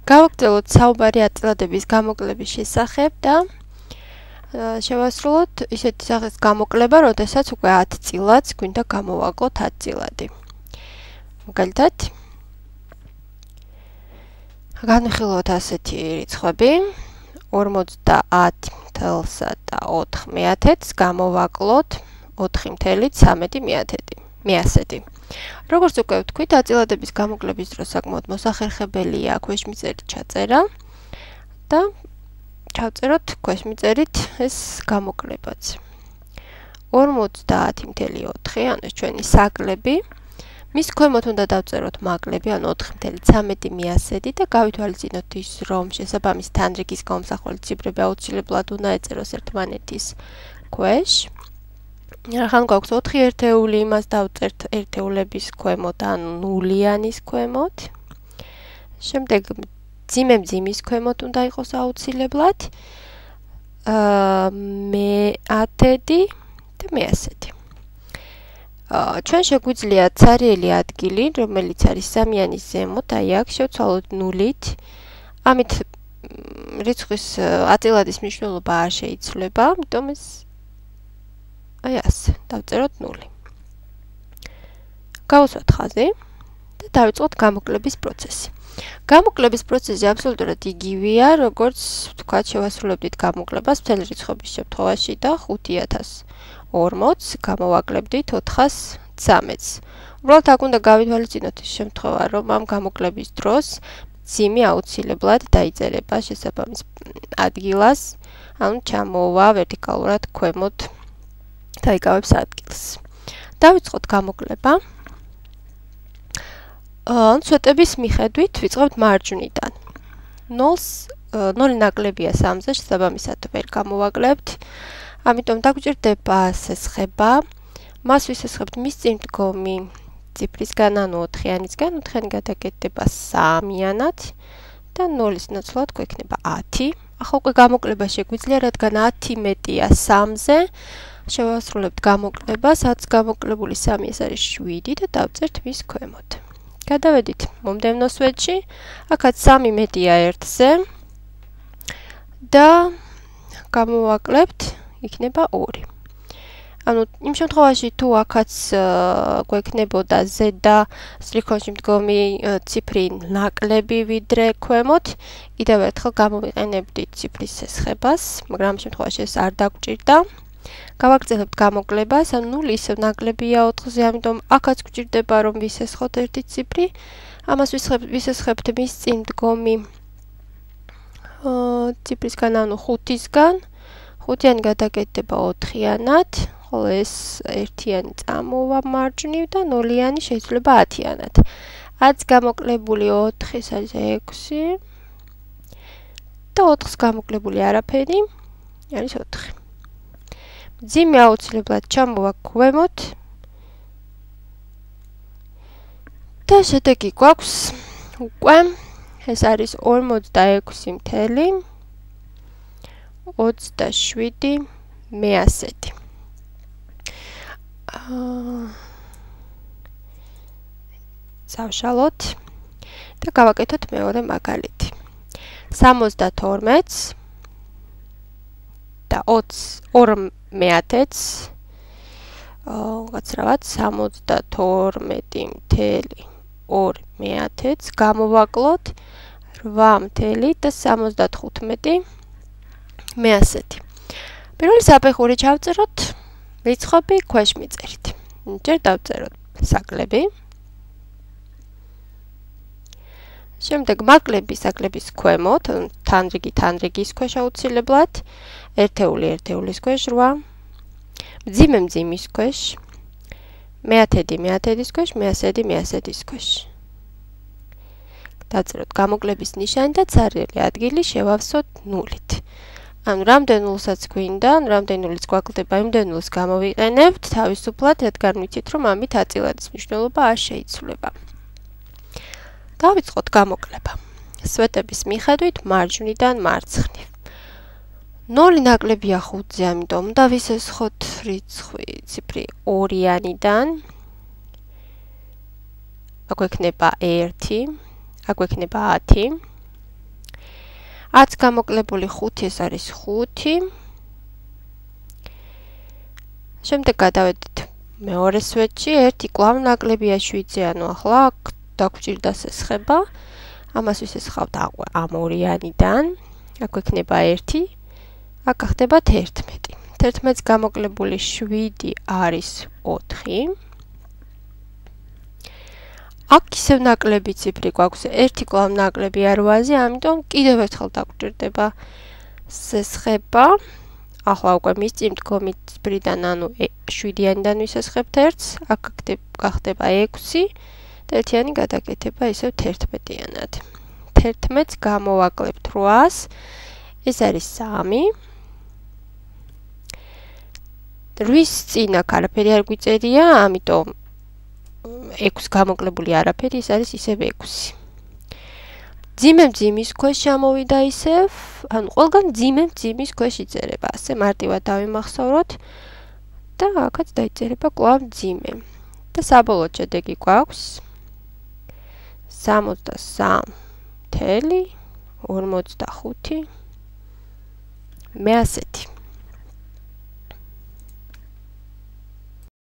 გავაგრძელოთ საუბარი აწილადების გამოკლების შესახებ და შევასრულოთ ისეთი სახის გამოკლება, როდესაც უკვე 10 წილადს გვინდა გამოვაკლოთ 10 წილადი. მაგალითად, განვიხილოთ ასეთი რიცხვები 50.4/4 გამოვაკლოთ 4.13. როგორც უკვე ვთქვით, აწილადების გამოკლების დროს საკმაოდ მოსახერხებელია ქვეშმიწერით ჩაწერა და ჩავწეროთ ქვეშმიწერით ეს გამოკლებაც. 50.4, ანუ ჩვენი საკლები, მის ქვემოთ უნდა დავწეროთ მაკლები, ანუ 4.13 და გავითვალისწინოთ ის, რომ შესაბამის თანრიგის გამომსახველი ციფრები აუცილებლად უნდა ეწეროს ერთმანეთის ქვეშ. ახლა გვაქვს 4 ერთეული, იმას დავწერთ ერთეულების ქვემოთ, ანუ ნულიანის ქვემოთ. შემდეგ მძიმე-მძიმის ქვემოთ უნდა იყოს აუცილებლად. მე-10 და მე-100. ჩვენ შეგვიძლია ცარიელი ადგილი, რომელიც არის სამიანის ზემოთ, აი აქ შევცვალოთ ნულით. ამით რიცხვის აწილადის მნიშვნელობა არ შეიცვლება, ამიტომ ეს აი ასე, დავწეროთ 0. გავუსვათ ხაზი და დავიწყოთ გამოკლების პროცესი. გამოკლების პროცესი აბსოლუტურად იგივეა, როგორც ვთქვათ, შევასრულებდით გამოკლებას მთელი რიცხვების შემთხვევაში და 5040 გამოვაკლებდით 413-ს. უბრალოდ აქ უნდა გავითვალისწინოთ ის შემთხვევა, რომ ამ გამოკლების დროს მძიმე აუცილებლად დაიწერება შესაბამის ადგილას, ანუ ჩამოვა ვერტიკალურად ქვემოთ დაიკავებს ადგილს. დავიწყოთ გამოკლება. ცვეტების მიხედვით ვიწყებთ მარჯვნიდან. 0 ნაკლებია 3-ზე, შესაბამისად ვერ გამოვაკლებთ. ამიტომ დაგვჭირდება სესხება. მას ვისესხებთ მის წინ მდგომი ციფრისგან, ანუ 4-იანისგან, 4-იანი გადაკეთდება 3-იანად და 0-ის ნაცვლად გვექნება 10. ახლა უკვე გამოკლება შეგვიძლია, რადგან 10 მეტია 3-ზე. შევასრულებთ გამოკლებას, 10 გამოკლებული 3 ეს არის 7 და დავწერთ მის ქვემოთ. გადავედით მომდევნო სვეტში, აქაც 3 მეტია 1-ზე და გამოვაკლებთ, იქნება 2. ანუ იმ შემთხვევაში თუ აქაც გვექნებოდა ზედა სტრიქონში მდგომი ციფრი ნაკლები ვიდრე ქვემოთ, კიდევ ერთხელ გამოვიყენებდით ციფრის სესხებას, მაგრამ ამ შემთხვევაში ეს არ დაგვჭირდა. გავაგრძელებთ გამოკლებას, ანუ 0 ისევ ნაკლებია 4-ზე, ამიტომ აქაც გვჭირდება, რომ ვისესხოთ ერთი ციფრი. ამას ვისესხებთ მის წინ მდგომი ციფრისგან, ანუ 5-ისგან. 5-იანი გადაკეთდება 4-იანად, ხოლო ეს 1-იანი წამოვა მარჯვნივ და 0-იანი შეიძლება 10-იანად. 10 გამოკლებული 4 ეს არის 6 და 4-ს გამოკლებული არაფერი არის 4. მძიმე აუცილებლად ჩამოვა ქვემოთ და შედეგი გვაქვს უკვე ეს არის 46.27 მე-100. წავშალოთ და გავაკეთოთ მეორე მაგალითი. 72-ს და 2 მე-10-ს გაცრავად 72.2 მე-10-ს გამოვაკლოთ 8 და 75 მე-100. პირველი საფეხური ჩავწეროთ რიცხვები ქვეშმიწერით. ჯერ დავწეროთ საკლები. შემდეგ საკლების ქვემოთ, თანრიგის ქვეშ აუცილებლად, ერთეულის ქვეშ 8, მძიმე-მძიმის ქვეშ, მე-10-ის ქვეშ, მე-100-ის ქვეშ. დავწეროთ გამოკლების ნიშანი და ცარიელი ადგილი შევავსოთ 0-ით. ანუ რამდენ ნულსაც გვინდა, რამდენ ნულიც გვაკლდება, იმდენ ნულს გამოვიყენებთ თავისუფლად, რადგან ვიცით, რომ ამით აწილადის მნიშვნელობა არ შეიცვლება. დავიწყოთ გამოკლება. სვეტების მიხედვით მარჯვნიდან მარცხნივ. 0 ნაკლებია 5-ზე, ამიტომ უნდა ვისესხოთ რიცხვი ციფრი 2-იანიდან. აქ გვექნება 1, აქ გვექნება 10. 10 გამოკლებული 5 ეს არის 5. შემდეგ გადავედით მეორე სვეტში, 1 კვლავ ნაკლებია 7-ზე, ანუ ახლა აქ დაგვჭირდა სესხება. ამას ვისესხავთ ამ ორიანიდან. აქ ექნება 1, აქ ხდება 11. 11-ს გამოკლებული 7 არის 4. აქ ისევ ნაკლები ციფრი გვაქვს, 1 კვლავ ნაკლებია 8-ზე, ამიტომ კიდევ ერთხელ დაგვჭირდება სესხება. ახლა უკვე მისწინ მდგომი ციფრიდან, ანუ 7-იანიდან ვისესხებთ 1-ს, აქ გახდება 6 და ერთიანი გადაკეთება ისევ 11-იანად. 11-ს გამოვაკლებთ 8-ს, ეს არის 3. 8-ის წინ აქ არაფერი არ გვიწერია, ამიტომ 6 გამოკლებული არაფერი, ეს არის ისევ 6. ძიმე მძიმის ქვეშ ჩამოვიდა ისევ, ანუ ყველგან ძიმე მძიმის ქვეშ იწერება, ასე მარტივად დავიმახსოვროთ და აქაც დაიწერება კვლავ ძიმე. და საბოლოო შედეგი გვაქვს 63.45. მე ასეთი.